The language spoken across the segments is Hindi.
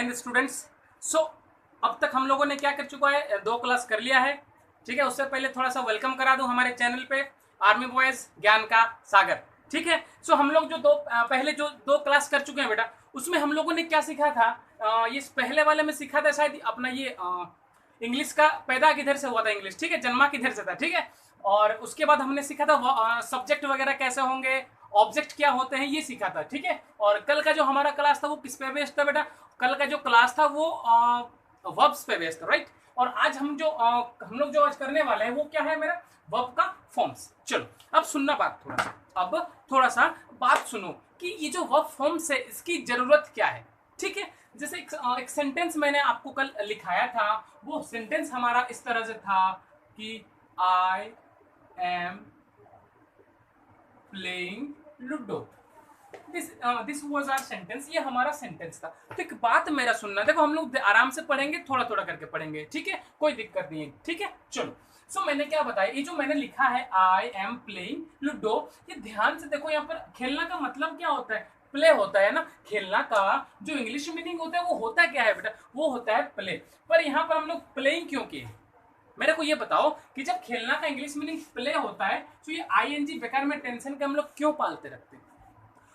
हिंद स्टूडेंट्स। सो अब तक हम लोगों ने क्या कर चुका है, 2 क्लास कर लिया है। ठीक है, उससे पहले थोड़ा सा वेलकम करा दूं हमारे चैनल पे, आर्मी बॉयज ज्ञान का सागर। ठीक है, सो हम लोग जो पहले जो 2 क्लास कर चुके हैं बेटा, उसमें हम लोगों ने क्या सीखा था, ये पहले वाले में सीखा था शायद अपना ये इंग्लिश का पैदा किधर से हुआ था, इंग्लिश ठीक है जन्मा किधर से था। ठीक है, और उसके बाद हमने सीखा था सब्जेक्ट वगैरह कैसे होंगे, ऑब्जेक्ट क्या होते हैं, ये सीखा था। ठीक है, और कल का जो हमारा क्लास था वो किस पे बेस्ड था बेटा, कल का जो क्लास था वो वर्ब्स पे बेस्ड था, राइट। और आज हम लोग जो आज करने वाले हैं वो क्या है मेरा, वर्ब का फॉर्म्स। चलो अब सुनना बात थोड़ा सा बात सुनो कि ये जो वर्ब फॉर्म्स है इसकी जरूरत क्या है। ठीक है, जैसे एक सेंटेंस मैंने आपको कल लिखाया था, वो सेंटेंस हमारा इस तरह से था कि I am playing ludo. This was our sentence, ये हमारा सेंटेंस था। तो एक बात मेरा सुनना, देखो हम लोग आराम से पढ़ेंगे, थोड़ा थोड़ा करके पढ़ेंगे, ठीक है, कोई दिक्कत नहीं है। ठीक है, चलो सो मैंने क्या बताया, ये जो मैंने लिखा है आई एम प्लेइंग लूडो, ये ध्यान से देखो, यहाँ पर खेलना का मतलब क्या होता है, प्ले होता है ना। खेलना का जो इंग्लिश मीनिंग होता है वो होता क्या है बेटा, वो होता है प्ले। पर यहाँ पर हम लोग प्लेइंग क्यों किए, मेरे को ये बताओ कि जब खेलना का इंग्लिश मीनिंग प्ले होता है तो ये आईएनजी बेकार में टेंशन के हम लोग क्यों पालते रखते हैं।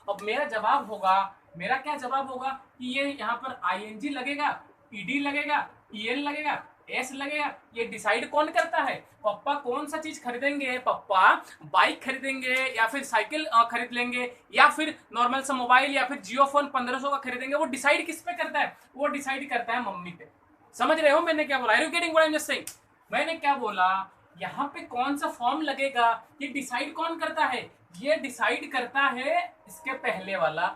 अब मेरा जवाब होगा, मेरा क्या जवाब होगा कि ये यहाँ पर आईएनजी लगेगा, ईडी लगेगा, ईएल लगेगा, एस लगेगा, ये डिसाइड कौन करता है, पप्पा कौन सा चीज खरीदेंगे, पप्पा बाइक खरीदेंगे या फिर साइकिल खरीद लेंगे या फिर नॉर्मल सा मोबाइल या फिर जियो फोन 1500 का खरीदेंगे, वो डिसाइड किस पे करता है, वो डिसाइड करता है मम्मी पे। समझ रहे हो मैंने क्या बोला, are you getting what I am just saying. मैंने क्या बोला, यहाँ पे कौन सा फॉर्म लगेगा ये डिसाइड कौन करता है, ये डिसाइड करता है इसके पहले वाला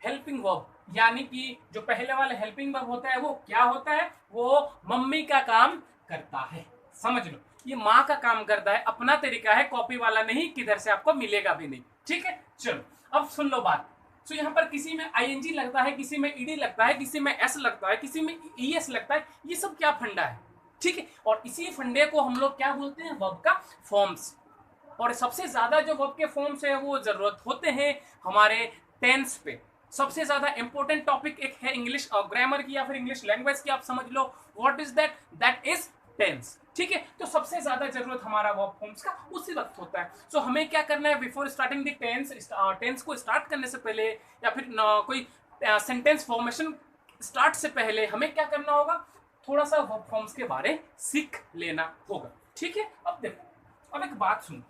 हेल्पिंग वर्ब, यानी कि जो पहले वाला हेल्पिंग वर्ब होता है वो क्या होता है, वो मम्मी का काम करता है। समझ लो, ये माँ का काम करता है, अपना तरीका है, कॉपी वाला नहीं, किधर से आपको मिलेगा भी नहीं। ठीक है, चलो अब सुन लो बात। तो यहाँ पर किसी में आईएनजी लगता है, किसी में ईडी लगता है, किसी में एस लगता है, किसी में ईएस लगता है, ये सब क्या फंडा है। ठीक है, और इसी फंडे को हम लोग क्या बोलते हैं, वर्ब का फॉर्म्स। और सबसे ज्यादा जो वर्ब के फॉर्म्स है वो जरूरत होते हैं हमारे टेंस पे। सबसे ज्यादा इंपॉर्टेंट टॉपिक एक है इंग्लिश और ग्रामर की या फिर इंग्लिश लैंग्वेज की, आप समझ लो what is that, that is tense. ठीक है, तो सबसे ज्यादा जरूरत हमारा वर्ब फॉर्म्स का उसी वक्त होता है। सो हमें क्या करना है, before starting the tense, tense को स्टार्ट करने से पहले या फिर कोई सेंटेंस फॉर्मेशन स्टार्ट से पहले हमें क्या करना होगा, थोड़ा सा वर्ब फॉर्म्स के बारे सीख लेना होगा। ठीक है, अब देखो, अब एक बात सुनो,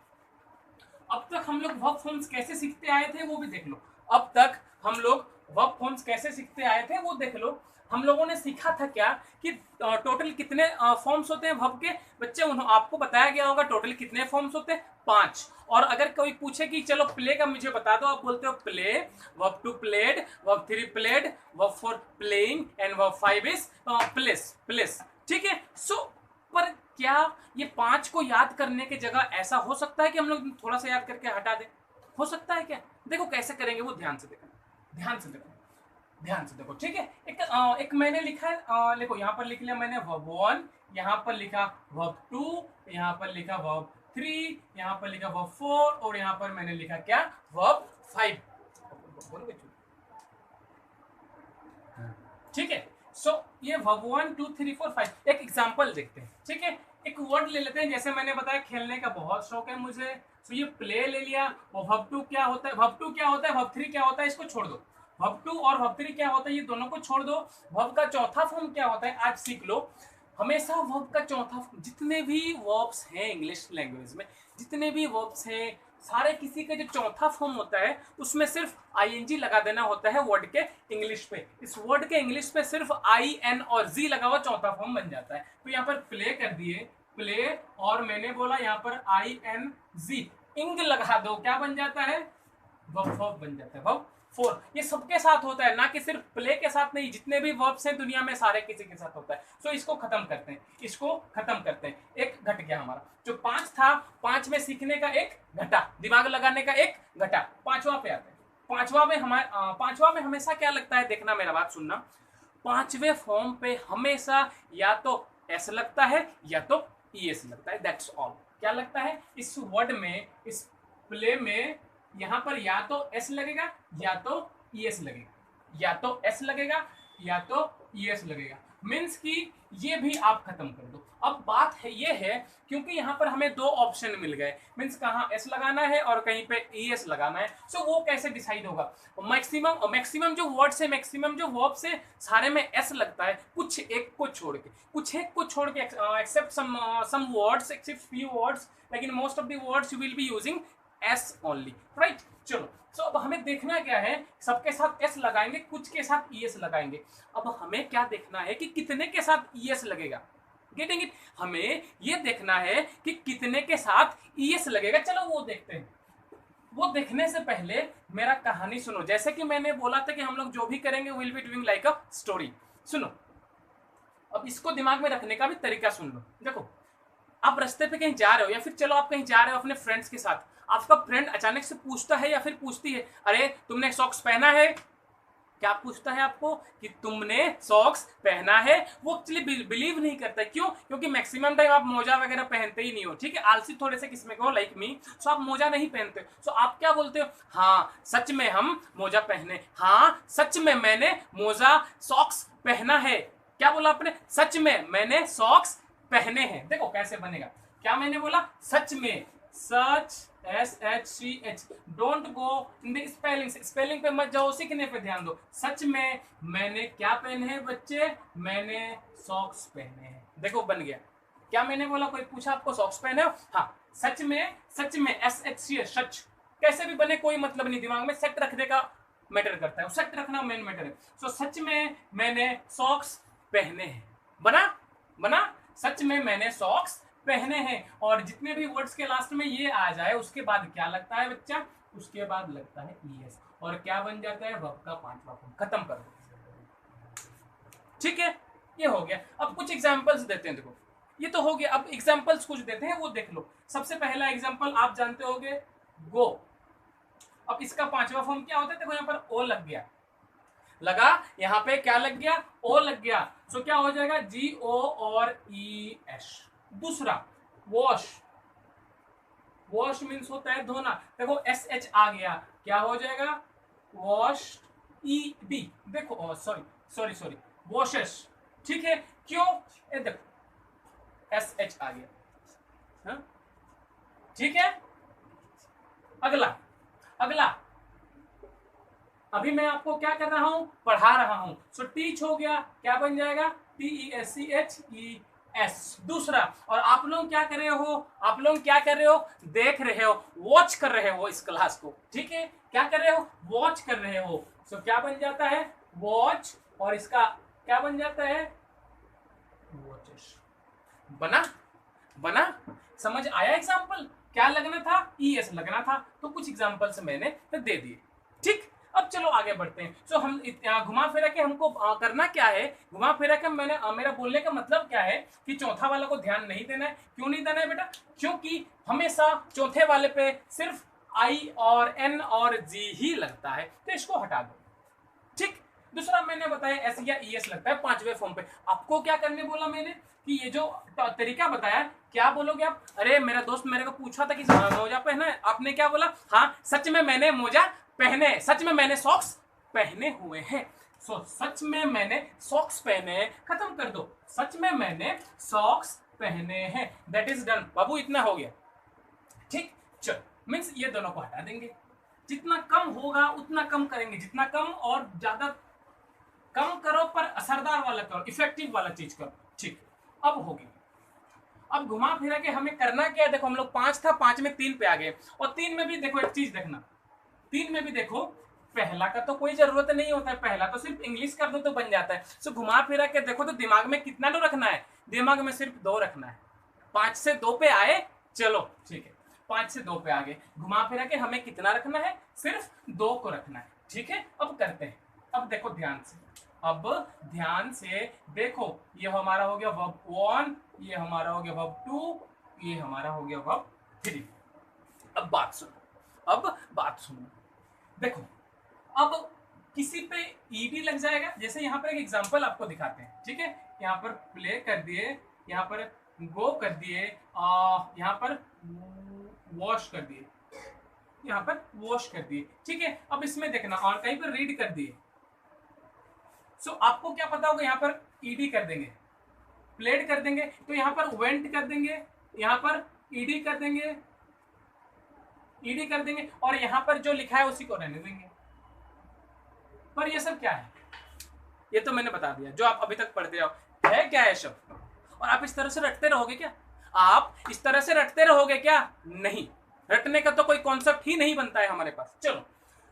अब तक हम लोग वर्ब फॉर्म्स कैसे सीखते आए थे वो भी देख लो। अब तक हम लोग वर्ब फॉर्म्स कैसे सीखते आए थे वो देख लो। हम लोगों ने सीखा था क्या कि टोटल कितने फॉर्म्स होते हैं वर्ब के, बच्चे आपको बताया गया होगा टोटल कितने फॉर्म्स होते हैं, 5। और अगर कोई पूछे कि चलो प्ले का मुझे बता दो, आप बोलते हो play, verb 2 played, verb 3 played, verb 4 playing and verb 5 is place place. ठीक है, सो पर क्या ये 5 को याद करने की जगह ऐसा हो सकता है कि हम लोग थोड़ा सा याद करके हटा दें, हो सकता है क्या, देखो कैसे करेंगे वो ध्यान से देखो, ध्यान से देखो, ध्यान से देखो। ठीक है, एक मैंने लिखा है, देखो यहाँ पर लिख लिया मैंने वर्ब 1, यहाँ पर लिखा वर्ब 2, यहाँ पर लिखा वर्ब 3, यहाँ पर लिखा वर्ब 4 और यहाँ पर मैंने लिखा क्या, वर्ब 5। ठीक है, सो ये वर्ब 1 2 3 4 5, एक एग्जांपल देखते हैं। ठीक है, एक वर्ड ले लेते हैं, जैसे मैंने बताया खेलने का बहुत शौक है मुझे, तो ये प्ले ले लिया। और वर्ब 2 क्या होता है, वर्ब 2 क्या होता है, वर्ब 3 क्या होता है, इसको छोड़ दो। वर्ब 2 और वर्ब 3 क्या होता है, ये दोनों को छोड़ दो। वर्ब का चौथा फॉर्म क्या होता है आज सीख लो। हमेशा वर्ब का चौथा, जितने भी वर्ब्स हैं इंग्लिश लैंग्वेज में, जितने भी वर्ब्स हैं सारे, किसी का जो चौथा फॉर्म होता है उसमें सिर्फ आईएनजी लगा देना होता है वर्ड के इंग्लिश पे। इस वर्ड के इंग्लिश पे सिर्फ आई एन और जी लगा हुआ चौथा फॉर्म बन जाता है। तो यहाँ पर प्ले कर दिए, प्ले, और मैंने बोला यहाँ पर आई एन जी, इंग लगा दो, क्या बन जाता है, वर्ब बन जाता है, वर्ब 4। ये सबके साथ होता है, ना कि सिर्फ प्ले के साथ नहीं, जितने भी वर्ब्स हैं दुनिया में सारे किसी के साथ होता है। सो इसको खत्म करते हैं, इसको खत्म करते हैं, एक घट गया हमारा। जो 5 था, 5 में सीखने का एक घटा, दिमाग लगाने का एक घटा, पांचवा पे आते हैं। पांचवा में हमेशा क्या लगता है, देखना मेरा बात सुनना, पांचवे फॉर्म पे हमेशा या तो एस लगता है या तो ईएस लगता है, दैट्स ऑल। क्या लगता है इस वर्ड में, इस प्ले में, यहां पर या तो एस लगेगा या तो ईएस लगेगा, या तो एस लगेगा या तो ईएस लगेगा, मीन्स कि ये भी आप खत्म कर दो। अब बात है ये है, क्योंकि यहाँ पर हमें दो ऑप्शन मिल गए, मीन्स कहाँ एस लगाना है और कहीं पे ईएस लगाना है। सो वो कैसे डिसाइड होगा? मैक्सिमम जो वर्ड्स है, मैक्सिमम जो वर्ब्स है, सारे में एस लगता है, कुछ एक को छोड़ के, except some words, except few words, लेकिन most of the words you will be using S only, right. चलो, सो अब हमें देखना क्या है, सबके साथ एस लगाएंगे, कुछ के साथ ईएस लगाएंगे। अब हमें क्या देखना है कि कितने के साथ ईएस लगेगा, गेटिंग इट? हमें ये देखना है कि कितने के साथ ईएस लगेगा। चलो वो देखते हैं। वो देखने से पहले मेरा कहानी सुनो। जैसे कि मैंने बोला था कि हम लोग जो भी करेंगे will be doing like a story. सुनो, अब इसको दिमाग में रखने का भी तरीका सुन लो। देखो, आप रास्ते पे कहीं जा रहे हो, या फिर चलो आप कहीं जा रहे हो अपने फ्रेंड्स के साथ, आपका फ्रेंड अचानक से पूछता है या फिर पूछती है, अरे तुमने सॉक्स पहना है? क्या पूछता है आपको कि तुमने सॉक्स पहना है? वो एक्चुअली बिलीव नहीं करता। क्यों? क्योंकि मैक्सिमम टाइम आप मोजा वगैरह पहनते ही नहीं हो, ठीक है, आलसी थोड़े से किस्म के हो लाइक मी, सो आप मोजा नहीं पहनते। सो आप क्या बोलते हो? हाँ सच में हम मोजा पहने, हाँ सच में मैंने मोजा सॉक्स पहना है। क्या बोला आपने? सच में मैंने सॉक्स पहने हैं। देखो कैसे बनेगा, क्या मैंने बोला? सच में, सच, SHCH, don't go in the spelling. Spelling पे मत जाओ, सीखने पे ध्यान दो। सच में मैंने क्या पहने हैं बच्चे? मैंने सॉक्स पहने हैं। देखो बन गया। क्या मैंने बोला? कोई पूछा आपको सॉक्स पहने हो? हाँ सच में, सच में SHCH, सच। कैसे भी बने कोई मतलब नहीं, दिमाग में सेट रखने का मैटर करता है, सेट रखना मेन मैटर है। सो सच में मैंने सॉक्स पहने हैं। बना? बना? सच में मैंने सॉक्स पहने हैं। और जितने भी वर्ड्स के लास्ट में ये आ जाए, उसके बाद क्या लगता है बच्चा? उसके बाद लगता है ईएस, और क्या बन जाता है? वर्ब का पांचवा फॉर्म। खत्म कर दो, ठीक है, ये हो गया। अब कुछ एग्जांपल्स देते हैं। देखो ये तो हो गया, अब एग्जांपल्स कुछ देते हैं, वो देख लो। सबसे पहला एग्जांपल आप जानते होगे, गो। अब इसका पांचवा फॉर्म क्या होता है? देखो यहाँ पर ओ लग गया, लगा, यहाँ पे क्या लग गया? ओ लग गया। सो क्या हो जाएगा? GO और ES। दूसरा वॉश, वॉश मीन्स होता है धोना। देखो SH आ गया, क्या हो जाएगा? Wash, ED। देखो सॉरी वॉशेस, ठीक है। क्यों? ये देखो SH आ गया, हाँ? ठीक है। अगला, अगला अभी मैं आपको क्या कर रहा हूं? पढ़ा रहा हूं। सो टीच हो गया, क्या बन जाएगा? TECHES। दूसरा, और आप लोग क्या कर रहे हो? आप लोग क्या कर रहे हो? देख रहे हो, वॉच कर रहे हो इस क्लास को, ठीक है। क्या कर रहे हो? वॉच कर रहे हो। सो क्या बन जाता है? वॉच, और इसका क्या बन जाता है? वॉचेस। बना? बना? समझ आया? एग्जाम्पल क्या लगना था? ES लगना था। तो कुछ एग्जाम्पल्स मैंने दे दिए, ठीक। अब चलो आगे बढ़ते हैं। सो हम घुमा फिरा के हमको करना क्या है? घुमा फिरा के मेरा बोलने का मतलब क्या है कि चौथा वाला को ध्यान नहीं देना है। क्यों नहीं देना है बेटा? क्योंकि हमेशा चौथे वाले पे सिर्फ I और N और G ही लगता है, तो इसको हटा दो, ठीक। दूसरा मैंने बताया S या ES लगता है पांचवें फॉर्म पे। आपको क्या करने बोला मैंने कि ये जो तरीका बताया, क्या बोलोगे आप? अरे मेरा दोस्त मेरे को पूछा था कि मोजा पहना है, आपने क्या बोला? हाँ सच में मैंने मोजा पहने, सच में मैंने सॉक्स पहने हुए हैं। सो सच में मैंने सॉक्स पहने हैं। खत्म कर दो, सच में मैंने सॉक्स पहने हैं। दैट इज डन बाबू, इतना हो गया, ठीक। चलो, मीन्स ये दोनों को हटा देंगे। जितना कम होगा उतना कम करेंगे, जितना कम, और ज्यादा कम करो पर असरदार वाला करो, इफेक्टिव वाला चीज करो, ठीक। अब होगी, अब घुमा फिरा के हमें करना क्या है? देखो हम लोग 5 था, 5 में 3 पे आ गए, और 3 में भी देखो एक चीज देखना, 3 में भी देखो पहला का तो कोई जरूरत नहीं होता है, पहला तो सिर्फ इंग्लिश कर दो तो बन जाता है। सो घुमा फिरा के देखो तो दिमाग में कितना दो रखना है? दिमाग में सिर्फ 2 रखना है। 5 से 2 पे आए, चलो ठीक है, 5 से 2 पे आ गए। घुमा फिरा के हमें कितना रखना है? सिर्फ 2 को रखना है, ठीक है। अब करते हैं। अब देखो ध्यान से, अब ध्यान से देखो, ये हमारा हो गया वर्ब 1, ये हमारा हो गया वर्ब 2, ये हमारा हो गया वर्ब 3। अब बात सुनो, अब बात सुनो, देखो अब किसी पे ईडी लग जाएगा। जैसे यहाँ पर एक एग्जांपल आपको दिखाते हैं, ठीक है। यहाँ पर प्ले कर दिए, यहाँ पर गो कर दिए, यहाँ पर वॉश कर दिए, यहाँ पर वॉश कर दिए, ठीक है। अब इसमें देखना, और कहीं पर रीड कर दिए। सो आपको क्या पता होगा, यहाँ पर ईडी कर देंगे, प्लेड कर देंगे, तो यहाँ पर वेंट कर देंगे, यहाँ पर ईडी कर देंगे, ईडी कर देंगे, और यहाँ पर जो लिखा है उसी को रहने देंगे। पर ये सब क्या है, ये तो मैंने बता दिया, जो आप अभी तक पढ़ते हो है क्या है शब्द। और आप इस तरह से रटते रहोगे क्या, आप इस तरह से रटते रहोगे क्या, नहीं, रटने का तो कोई कॉन्सेप्ट ही नहीं बनता है हमारे पास। चलो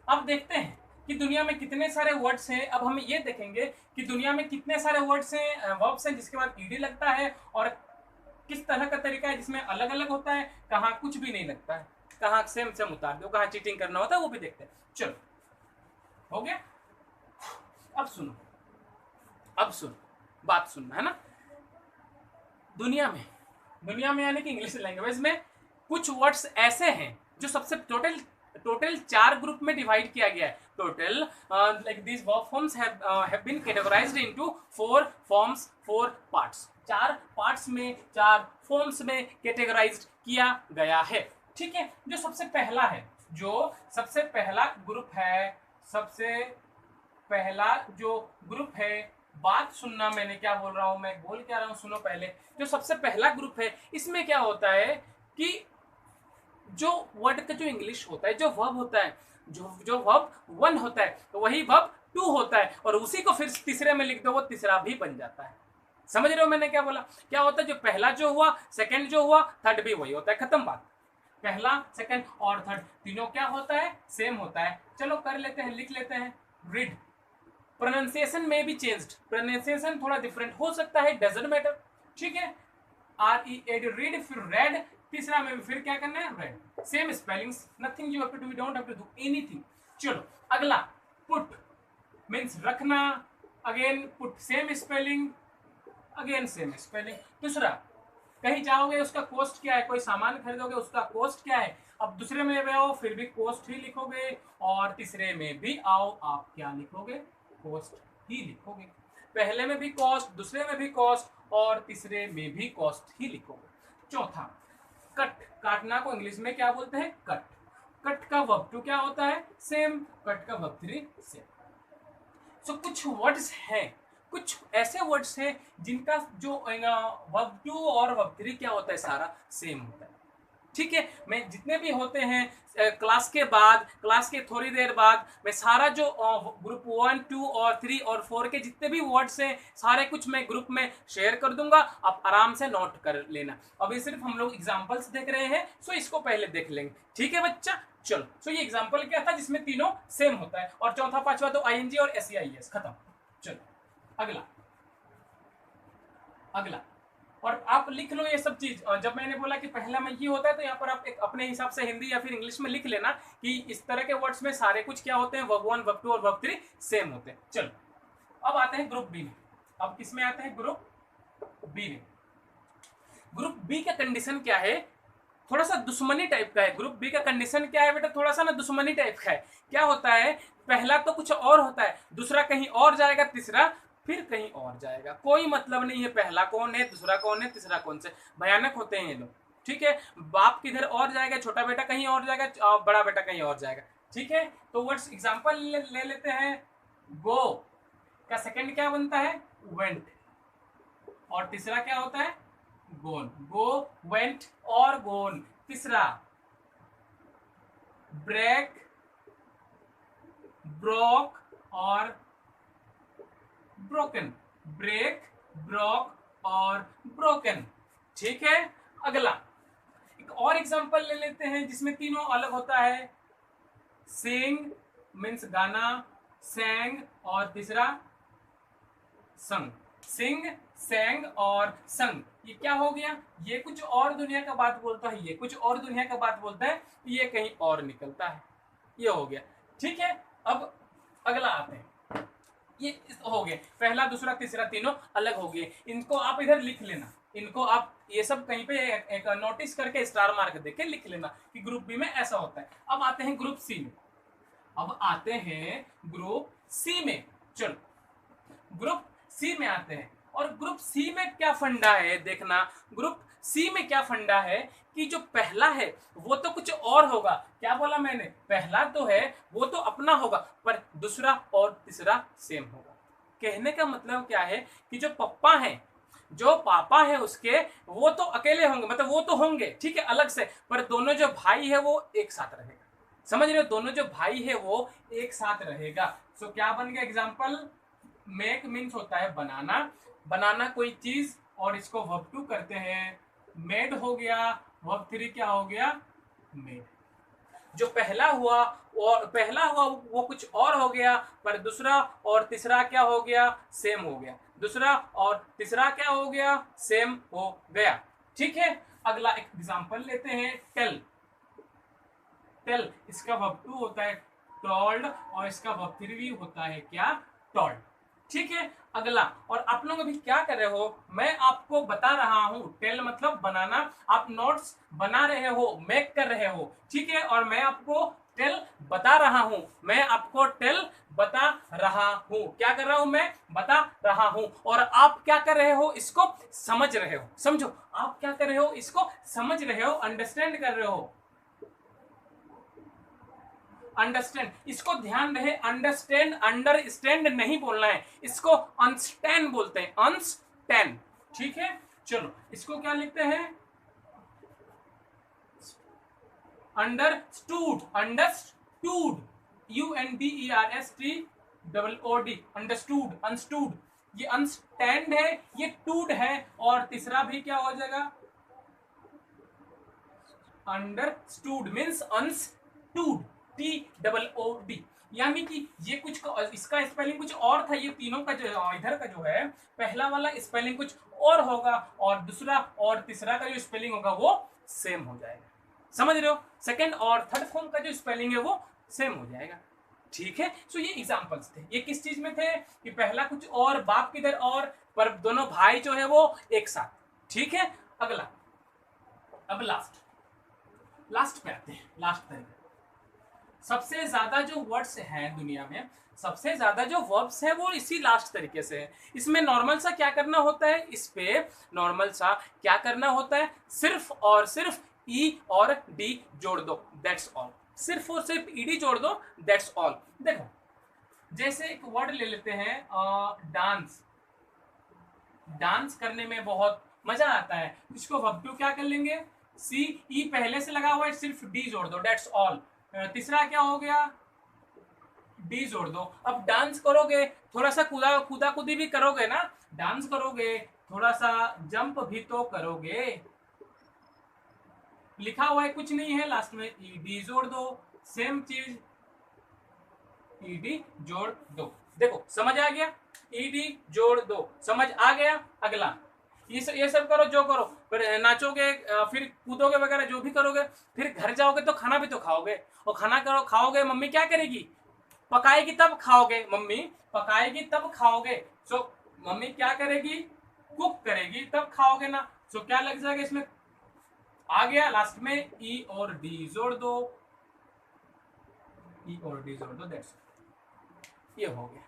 अब देखते हैं कि दुनिया में कितने सारे वर्ड्स हैं। अब हम ये देखेंगे कि दुनिया में कितने सारे वर्ड्स हैं, वर्ब्स हैं जिसके बाद ईडी लगता है, और किस तरह का तरीका है जिसमें अलग अलग होता है, कहाँ कुछ भी नहीं लगता है, कहाँ सेम सेम उतार दो, कहाँ चीटिंग करना होता है, वो भी देखते हैं। चलो हो गया। अब सुनो, अब सुनो, बात सुनना है ना। दुनिया में यानी कि इंग्लिश लैंग्वेज में कुछ वर्ड्स ऐसे हैं जो सबसे टोटल 4 ग्रुप में डिवाइड किया गया है। Total like this verb forms have been categorised into 4 forms, 4 parts, 4 parts में, 4 फॉर्म्स में कैटेगराइज्ड किया गया है। ठीक है, जो सबसे पहला है, जो सबसे पहला ग्रुप है, सबसे पहला जो ग्रुप है, बात सुनना, मैंने क्या बोल रहा हूं, मैं बोल क्या रहा हूं, सुनो पहले। जो सबसे पहला ग्रुप है, इसमें क्या होता है कि जो वर्ड का जो इंग्लिश होता है, जो वर्ब होता है, जो वर्ब 1 होता है, तो वही वर्ब 2 होता है, और उसी को फिर तीसरे में लिख दो, वो तीसरा भी बन जाता है। समझ रहे हो मैंने क्या बोला, क्या होता है, जो पहला जो हुआ, सेकंड जो हुआ, थर्ड भी वही होता है, खत्म बात। पहला, सेकंड और थर्ड तीनों क्या होता है, सेम होता है। चलो कर लेते हैं, लिख लेते हैं। रीड, प्रोनाउंसिएशन में भी चेंज्ड, प्रोनाउंसिएशन थोड़ा डिफरेंट हो सकता है, डजंट मैटर। ठीक है, RED रीड, फिर रेड, तीसरा में भी फिर क्या करना है, read, same spellings, nothing you have to do, you don't have to do anything. चलो अगला, पुट मींस रखना, again put same spelling, again same spelling. दूसरा, कहीं जाओगे उसका कॉस्ट क्या है, कोई सामान खरीदोगे उसका कॉस्ट क्या है, अब दूसरे में भी आओ फिर भी कॉस्ट ही लिखोगे, और तीसरे में भी आओ आप क्या लिखोगे, कॉस्ट ही लिखोगे। पहले में भी कॉस्ट, दूसरे में भी कॉस्ट, और तीसरे में भी कॉस्ट ही लिखोगे। चौथा, कट, काटना को इंग्लिश में क्या बोलते हैं, कट। कट का वर्ब 2 क्या होता है, सेम, कट का वर्ब 3 सेम। सो कुछ वर्ड्स हैं, कुछ ऐसे वर्ड्स हैं जिनका जो वर्ब 2 और वर्ब 3 क्या होता है, सारा सेम होता है। ठीक है, मैं जितने भी होते हैं क्लास के बाद, क्लास के थोड़ी देर बाद, मैं सारा जो ग्रुप 1, 2 और 3 और 4 के जितने भी वर्ड्स हैं, सारे कुछ मैं ग्रुप में शेयर कर दूंगा, आप आराम से नोट कर लेना। अभी सिर्फ हम लोग एग्जांपल्स देख रहे हैं, सो इसको पहले देख लेंगे। ठीक है बच्चा, चलो। सो ये एग्जांपल क्या था जिसमें तीनों सेम होता है, और चौथा पांचवा तो ING और SEIS, खत्म। चलो अगला, अगला, और आप लिख लो ये सब चीज। जब मैंने बोला कि पहला में ये होता है, तो यहाँ पर आप एक अपने हिसाब से हिंदी या फिर इंग्लिश में लिख लेना कि इस तरह के वर्ड्स में सारे कुछ क्या होते हैं, वर्ब 1, वर्ब 2 और वर्ब 3 सेम होते हैं। चलो अब आते हैं ग्रुप बी में। अब किसमें आते हैं, ग्रुप बी में। ग्रुप बी का कंडीशन क्या है, थोड़ा सा दुश्मनी टाइप का है। ग्रुप बी का कंडीशन क्या है बेटा, थोड़ा सा ना दुश्मनी टाइप का है। क्या होता है, पहला तो कुछ और होता है, दूसरा कहीं और जाएगा, तीसरा फिर कहीं और जाएगा। कोई मतलब नहीं है पहला कौन है, दूसरा कौन है, तीसरा कौन से, भयानक होते हैं ये लोग। ठीक है, बाप किधर और जाएगा, छोटा बेटा कहीं और जाएगा, बड़ा बेटा कहीं और जाएगा। ठीक है, तो वर्ड्स एग्जांपल ले लेते हैं। गो का सेकंड क्या बनता है, वेंट, और तीसरा क्या होता है, गोन। गो, वेंट और गोन। तीसरा, ब्रेक, ब्रोक और ब्रोकन। ब्रेक, ब्रोक और ब्रोकन। ठीक है, अगला एक और एग्जांपल ले लेते हैं जिसमें तीनों अलग होता है। सिंग मीन्स गाना, सैंग और तीसरा संग। सिंग, सैंग और संग, ये क्या हो गया, ये कुछ और दुनिया का बात बोलता है, ये कुछ और दुनिया का बात बोलता है, ये कहीं और निकलता है। ये हो गया। ठीक है, अब अगला आते हैं। ये हो गए, पहला, दूसरा, तीसरा तीनों अलग हो गए। इनको आप इधर लिख लेना, इनको आप ये सब कहीं पे एक नोटिस करके स्टार मार्क देके लिख लेना कि ग्रुप बी में ऐसा होता है। अब आते हैं ग्रुप सी में। अब आते हैं ग्रुप सी में। चलो ग्रुप सी में आते हैं, और ग्रुप सी में क्या फंडा है देखना। ग्रुप सी में क्या फंडा है कि जो पहला है वो तो कुछ और होगा। क्या बोला मैंने, पहला तो है वो तो अपना होगा, पर दूसरा और तीसरा सेम होगा। कहने का मतलब क्या है कि जो पप्पा है, जो पापा है उसके, वो तो अकेले होंगे, मतलब वो तो होंगे ठीक है अलग से, पर दोनों जो भाई है वो एक साथ रहेगा। समझ रहे हो, दोनों जो भाई है वो एक साथ रहेगा। सो क्या बन गया एग्जाम्पल, मेक मीन्स होता है बनाना, बनाना कोई चीज, और इसको वर्ब टू करते हैं, मेड हो गया, वर्ब थ्री क्या हो गया, मेड। जो पहला हुआ वो कुछ और हो गया, पर दूसरा और तीसरा क्या हो गया, सेम हो गया। दूसरा और तीसरा क्या हो गया, सेम हो गया। ठीक है, अगला एक एग्जांपल लेते हैं, टेल। टेल इसका वर्ब टू होता है टोल्ड, और इसका वर्ब थ्री भी होता है क्या, टोल्ड। ठीक है, अगला, और आप लोग अभी क्या कर रहे हो, मैं आपको बता रहा हूं, टेल मतलब बनाना, आप नोट्स बना रहे हो, मेक कर रहे हो, ठीक है, और मैं आपको टेल बता रहा हूं, मैं आपको टेल बता रहा हूं, क्या कर रहा हूं, मैं बता रहा हूं, और आप क्या कर रहे हो, इसको समझ रहे हो। समझो, आप क्या कर रहे हो, इसको समझ रहे हो, अंडरस्टैंड कर रहे हो। अंडरस्टैंड, इसको ध्यान रहे, अंडरस्टैंड अंडरस्टैंड नहीं बोलना है, इसको अनस्टैंड बोलते हैं, अनस्टैंड। ठीक है, चलो इसको क्या लिखते हैं, अंडरस्टूड, अंडरस्टूड, UNDERSTOOD, अंडरस्टूड, अनस्टूड। ये अनस्टैंड है, ये टूड है, और तीसरा भी क्या हो जाएगा, अंडरस्टूड मीन्स अनस्टूड, TOOD। यानी कि ये कुछ इसका स्पेलिंग कुछ और था, ये तीनों का जो इधर का जो है पहला वाला स्पेलिंग कुछ और होगा, और दूसरा और तीसरा का जो स्पेलिंग होगा वो सेम हो जाएगा। समझ रहे हो, सेकंड और थर्ड फॉर्म का जो स्पेलिंग है वो सेम हो जाएगा। ठीक है, सो ये एग्जांपल्स थे, ये किस चीज में थे कि पहला कुछ और, बाप किधर और, पर दोनों भाई जो है वो एक साथ। ठीक है, अगला, अब लास्ट पे आते हैं, लास्ट तरीके। सबसे ज्यादा जो वर्ड्स हैं दुनिया में, सबसे ज्यादा जो वर्ब्स हैं वो इसी लास्ट तरीके से है। इसमें नॉर्मल सा क्या करना होता है, इस पे नॉर्मल सा क्या करना होता है, सिर्फ और सिर्फ ई और डी जोड़ दो, दैट्स ऑल। सिर्फ और सिर्फ ईडी जोड़ दो, दैट्स ऑल। देखो, जैसे एक वर्ड ले लेते हैं, डांस। डांस करने में बहुत मजा आता है, इसको वर्ब टू क्या कर लेंगे, सी ई पहले से लगा हुआ है, सिर्फ डी जोड़ दो, दैट्स ऑल। तीसरा क्या हो गया, डी जोड़ दो। अब डांस करोगे, थोड़ा सा कूदा कूदी भी करोगे ना, डांस करोगे, थोड़ा सा जंप भी तो करोगे। लिखा हुआ है कुछ नहीं है, लास्ट में ईडी जोड़ दो, सेम चीज, ईडी जोड़ दो। देखो समझ आ गया, ईडी जोड़ दो, समझ आ गया। अगला, ये सब करो, जो करो, फिर नाचोगे, फिर कूदोगे वगैरह, जो भी करोगे, फिर घर जाओगे तो खाना भी तो खाओगे, और खाना करो खाओगे, मम्मी क्या करेगी, पकाएगी तब खाओगे, मम्मी पकाएगी तब खाओगे। सो मम्मी क्या करेगी, कुक करेगी तब खाओगे ना। सो क्या लग जाएगा इसमें, आ गया, लास्ट में ई और डी जोड़ दो, ई और डी जोड़ दो, दैट्स ये हो गया।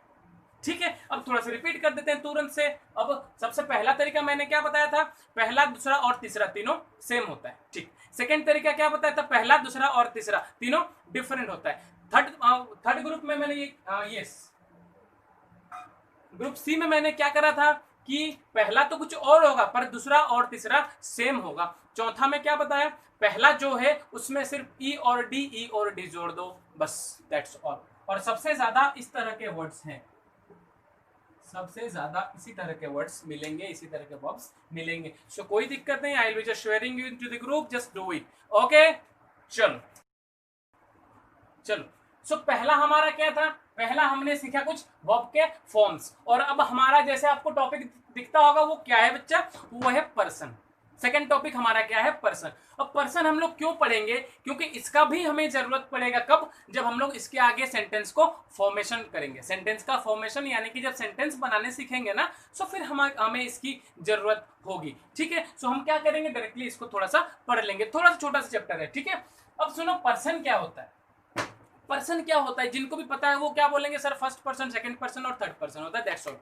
ठीक है, अब थोड़ा सा रिपीट कर देते हैं तुरंत से। अब सबसे पहला तरीका मैंने क्या बताया था, पहला दूसरा और तीसरा तीनों सेम होता है। ठीक, सेकंड तरीका क्या बताया था, पहला दूसरा और तीसरा तीनों डिफरेंट होता है। थर्ड ग्रुप में मैंने ये ग्रुप सी में मैंने क्या करा था कि पहला तो कुछ और होगा, पर दूसरा और तीसरा सेम होगा। चौथा में क्या बताया, पहला जो है उसमें सिर्फ ई और डी जोड़ दो, बस दैट्स ऑल। और सबसे ज्यादा इस तरह के वर्ड्स हैं, सबसे ज्यादा इसी तरह के वर्ड्स मिलेंगे, इसी तरह के वर्ब्स मिलेंगे। सो कोई दिक्कत नहीं, I will be just sharing you into the group, just do it. Okay, चलो चलो। सो पहला हमारा क्या था, पहला हमने सीखा कुछ वर्ब के फॉर्म्स, और अब हमारा जैसे आपको टॉपिक दिखता होगा वो क्या है बच्चा, वो है पर्सन। सेकंड टॉपिक हमारा क्या है, पर्सन। अब पर्सन हम लोग क्यों पढ़ेंगे, क्योंकि इसका भी हमें जरूरत पड़ेगा, कब, जब हम लोग इसके आगे सेंटेंस को फॉर्मेशन करेंगे। सेंटेंस का फॉर्मेशन यानी कि जब सेंटेंस बनाने सीखेंगे ना, सो फिर हमें इसकी जरूरत होगी। ठीक है, सो हम क्या करेंगे, डायरेक्टली इसको थोड़ा सा पढ़ लेंगे, थोड़ा सा छोटा सा चैप्टर है। ठीक है, अब सुनो पर्सन क्या होता है। पर्सन क्या होता है, जिनको भी पता है वो क्या बोलेंगे, sir first person, second person और थर्ड पर्सन होता है, दैट्स ऑल।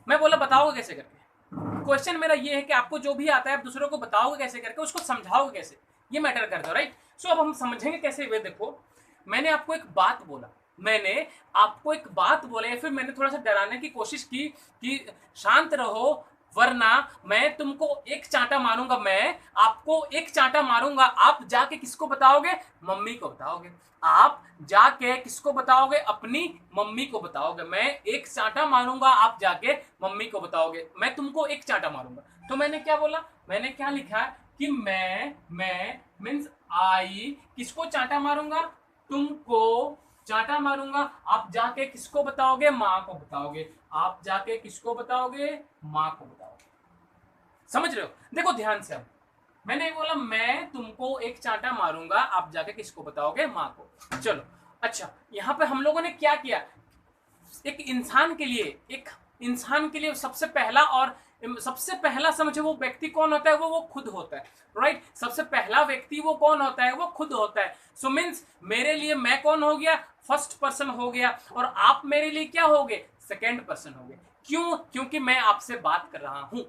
मैं बोला बताओगे कैसे करके, क्वेश्चन मेरा ये है कि आपको जो भी आता है आप दूसरों को बताओगे कैसे करके, उसको समझाओगे कैसे, ये मैटर करता है, राइट। सो अब हम समझेंगे कैसे, वे देखो, मैंने आपको एक बात बोला, मैंने आपको एक बात बोले या फिर मैंने थोड़ा सा डराने की कोशिश की कि शांत रहो, वरना मैं तुमको एक चांटा मारूंगा, मैं आपको एक चांटा मारूंगा, आप जाके किसको बताओगे? मम्मी को बताओगे। आप जाके किसको बताओगे? अपनी मम्मी को बताओगे। मैं एक चांटा मारूंगा, आप जाके मम्मी को बताओगे, मैं तुमको एक चांटा मारूंगा। तो मैंने क्या बोला, मैंने क्या लिखा कि मैं मीन्स आई किसको चांटा मारूंगा? तुमको चांटा मारूंगा, आप जाके किसको बताओगे? माँ को बताओगे। आप जाके किसको बताओगे? माँ को बताओगे। समझ रहे हो? देखो ध्यान से, अब मैंने बोला मैं तुमको एक चांटा मारूंगा, आप जाके किसको बताओगे? माँ को। चलो अच्छा, यहाँ पे हम लोगों ने क्या किया, एक इंसान के लिए सबसे पहला समझो वो व्यक्ति कौन होता है? वो खुद होता है, राइट? सबसे पहला व्यक्ति वो कौन होता है? वो खुद होता है। सो मीन्स मेरे लिए मैं कौन हो गया? फर्स्ट पर्सन हो गया, और आप मेरे लिए क्या हो गए? सेकेंड पर्सन हो गए। क्यों? क्योंकि मैं आपसे बात कर रहा हूं,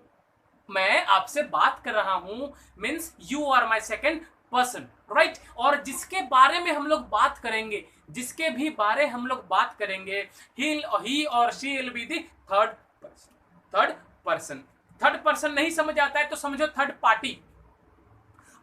मैं आपसे बात कर रहा हूं, means you are my second person, right? और जिसके बारे में हम लोग बात करेंगे, जिसके भी बारे हम लोग बात करेंगे, ही और she will be the third person. Third person नहीं समझ आता है तो समझो थर्ड पार्टी।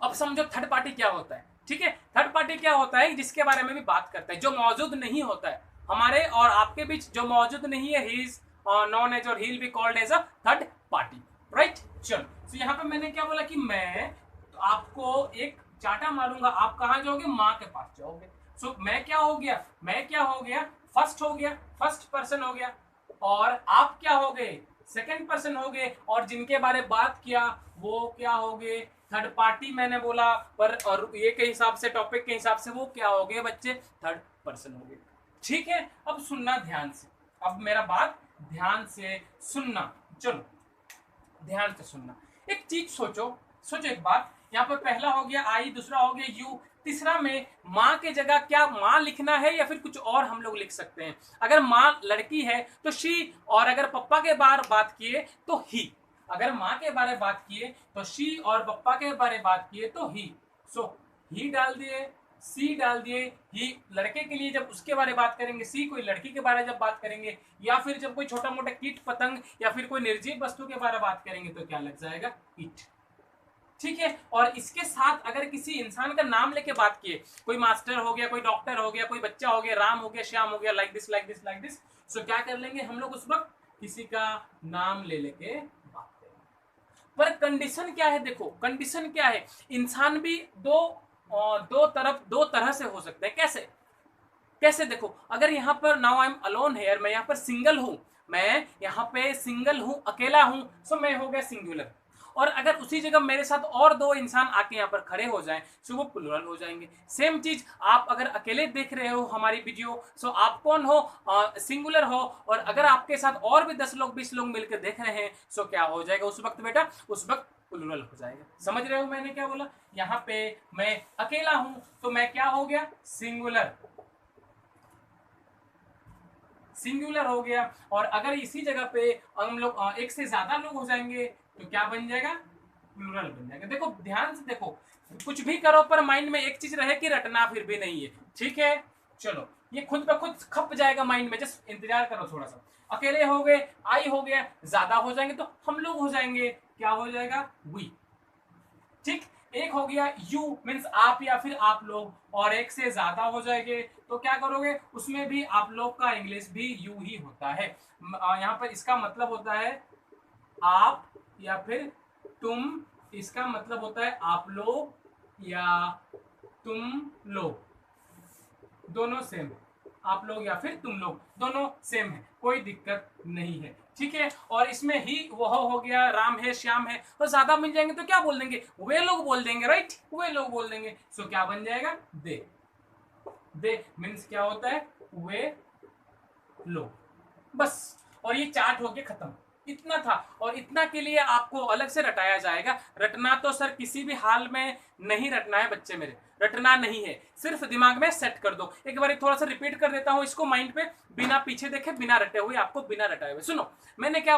अब समझो थर्ड पार्टी क्या होता है, ठीक है? थर्ड पार्टी क्या होता है? जिसके बारे में भी बात करता है, जो मौजूद नहीं होता है हमारे और आपके बीच, जो मौजूद नहीं है, ही इज नॉन एज और he will be called as a third party, right? चलो, तो यहाँ पे मैंने क्या बोला कि मैं तो आपको एक चांटा मारूंगा, आप कहाँ जाओगे? माँ के पास जाओगे। सो मैं क्या हो गया? मैं क्या हो गया? फर्स्ट हो गया, फर्स्ट पर्सन हो गया। और आप क्या हो गए? सेकेंड पर्सन हो गए। और जिनके बारे में बात किया वो क्या हो गए? थर्ड पार्टी मैंने बोला, पर और ये के हिसाब से, टॉपिक के हिसाब से वो क्या हो गए बच्चे? थर्ड पर्सन हो गए। ठीक है, अब सुनना ध्यान से, अब मेरा बात ध्यान से सुनना। चलो ध्यान से सुनना, एक चीज सोचो एक बात। यहाँ पर पहला हो गया आई, दूसरा हो गया यू, तीसरा में माँ के जगह क्या माँ लिखना है या फिर कुछ और हम लोग लिख सकते हैं? अगर माँ लड़की है तो शी, और अगर पप्पा के बारे बात किए तो ही। अगर माँ के बारे में बात किए तो शी, और पप्पा के बारे में बात किए तो ही। सो ही डाल दिए, सी डाल दिए। ही लड़के के लिए जब उसके बारे में बात करेंगे, सी कोई लड़की के बारे में जब बात करेंगे, या फिर जब कोई छोटा मोटा कीट पतंग या फिर कोई निर्जीव वस्तु के बारे में बात करेंगे तो क्या लग जाएगा? इट। ठीक है, और इसके साथ अगर किसी इंसान का नाम लेके बात किए, कोई मास्टर हो गया, कोई डॉक्टर हो गया, कोई बच्चा हो गया, राम हो गया, श्याम हो गया, like this like this like this, so क्या कर लेंगे हम लोग? उस वक्त किसी का नाम ले लेके बात करेंगे। पर कंडीशन क्या है? देखो कंडीशन क्या है, इंसान भी दो तरह से हो सकते हैं। कैसे? कैसे? देखो, अगर यहाँ पर now I am alone here, मैं यहाँ पर सिंगल हूं, मैं यहाँ पे सिंगल हूं, अकेला हूं, सो मैं हो गया सिंगुलर। और अगर उसी जगह मेरे साथ और दो इंसान आके यहाँ पर खड़े हो जाएं, सो वो प्लुरल हो जाएंगे। सेम चीज आप अगर अकेले देख रहे हो हमारी वीडियो, सो आप कौन हो? सिंगुलर हो। और अगर आपके साथ और भी 10 लोग 20 लोग मिलकर देख रहे हैं, सो क्या हो जाएगा उस वक्त बेटा? उस वक्त प्लुरल हो जाएगा। समझ रहे हो मैंने क्या बोला? यहाँ पे मैं अकेला हूं तो मैं क्या हो गया? सिंगुलर, सिंगुलर हो गया। और अगर इसी जगह पे हम लोग एक से ज्यादा लोग हो जाएंगे तो क्या बन जाएगा? प्लूरल बन जाएगा। देखो ध्यान से देखो, कुछ भी करो पर माइंड में एक चीज रहे कि रटना फिर भी नहीं है। ठीक है, चलो ये खुद ब खुद खप जाएगा माइंड में, जस्ट इंतजार करो थोड़ा सा। अकेले हो गए, आई हो गया, ज्यादा हो जाएंगे तो हम लोग हो जाएंगे, क्या हो जाएगा? वी। ठीक, एक हो गया यू मीन्स आप या फिर आप लोग, और एक से ज्यादा हो जाएंगे तो क्या करोगे? उसमें भी आप लोग का इंग्लिश भी यू ही होता है। यहाँ पर इसका मतलब होता है आप या फिर तुम, इसका मतलब होता है आप लोग या तुम लोग, दोनों सेम है। आप लोग या फिर तुम लोग दोनों सेम है, कोई दिक्कत नहीं है। ठीक है, और इसमें ही वह हो गया, राम है, श्याम है, तो ज्यादा मिल जाएंगे तो क्या बोल देंगे? वे लोग बोल देंगे, राइट? वे लोग बोल देंगे। सो क्या बन जाएगा? दे। दे मीन्स क्या होता है? वे लोग। बस, और ये चार्ट हो गया खत्म। इतना था, और इतना के लिए आपको अलग से रटाया जाएगा। रटना तो सर किसी भी हाल में नहीं रटना है बच्चे मेरे, रटना नहीं है, सिर्फ दिमाग में सेट कर दो। एक बार थोड़ा सा रिपीट कर देता हूं इसको माइंड पे, बिना पीछे देखे, बिना रटे हुए, आपको बिना रटाए हुए। सुनो, मैंने क्या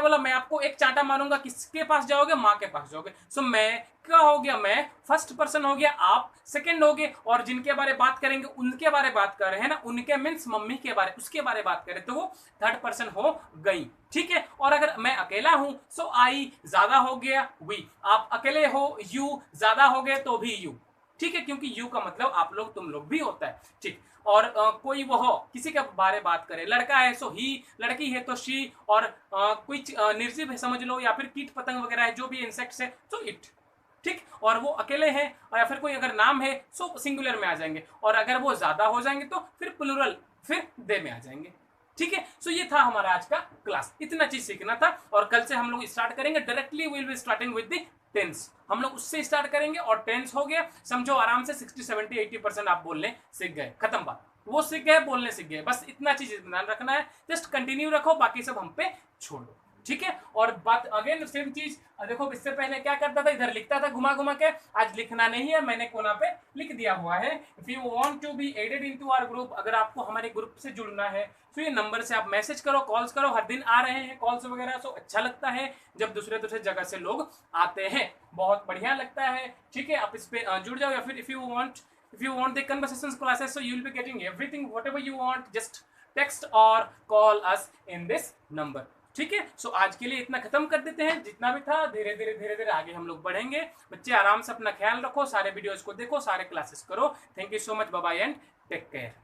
बोला, मैं आपको एक चांटा मारूंगा, किसके पास जाओगे, माँ के पास जाओगे। सो मैं क्या हो गया, मैं फर्स्ट पर्सन हो गया, आप सेकंड हो गए, और जिनके बारे बात करेंगे उनके बारे बात कर रहे हैं ना, उनके मीन्स मम्मी के बारे, उसके बारे बात करें तो वो थर्ड पर्सन हो गई, ठीक है। और अगर मैं अकेला हूं सो आई ज्यादा हो गया वी, आप अकेले हो यू ज्यादा हो गए तो भी यू, ठीक है, क्योंकि यू का मतलब आप लोग तुम लोग भी होता है, ठीक। और कोई वो हो, किसी के बारे बात करे, लड़का है सो ही, लड़की है तो शी, और कोई निर्जीव है समझ लो, या फिर कीट पतंग वगैरह है, जो भी इंसेक्ट्स है तो इट, ठीक। और वो अकेले हैं, या फिर कोई अगर नाम है सो सिंगुलर में आ जाएंगे, और अगर वो ज्यादा हो जाएंगे तो फिर प्लूरल, फिर दे में आ जाएंगे, ठीक है। सो ये था हमारा आज का क्लास, इतना चीज सीखना था। और कल से हम लोग स्टार्ट करेंगे directly, will be starting with the tense, हम लोग उससे स्टार्ट करेंगे। और टेंस हो गया, समझो आराम से 60 70 80% आप बोलने सीख गए, खत्म बात, वो सीख गए, बोलने सीख गए, बस इतना चीज ध्यान रखना है। जस्ट कंटिन्यू रखो, बाकी सब हम पे छोड़ दो, ठीक है। और बात अगेन सेम चीज, देखो इससे पहले क्या करता था, इधर लिखता था घुमा घुमा के, आज लिखना नहीं है, मैंने कोना पे लिख दिया हुआ है। If you want to be added into our group, अगर आपको हमारे ग्रुप से जुड़ना है तो ये नंबर से आप मैसेज करो, कॉल्स करो, हर दिन आ रहे हैं कॉल्स वगैरह, तो अच्छा लगता है जब दूसरे दूसरे जगह से लोग आते हैं, बहुत बढ़िया लगता है, ठीक है। आप इस पे जुड़ जाओ, या फिर if you want the conversations classes, so you will be getting everything whatever you want, just text or call us in this number, ठीक है। सो आज के लिए इतना खत्म कर देते हैं, जितना भी था धीरे धीरे आगे हम लोग बढ़ेंगे। बच्चे आराम से अपना ख्याल रखो, सारे वीडियोस को देखो, सारे क्लासेस करो। Thank you so much, bye bye and take care.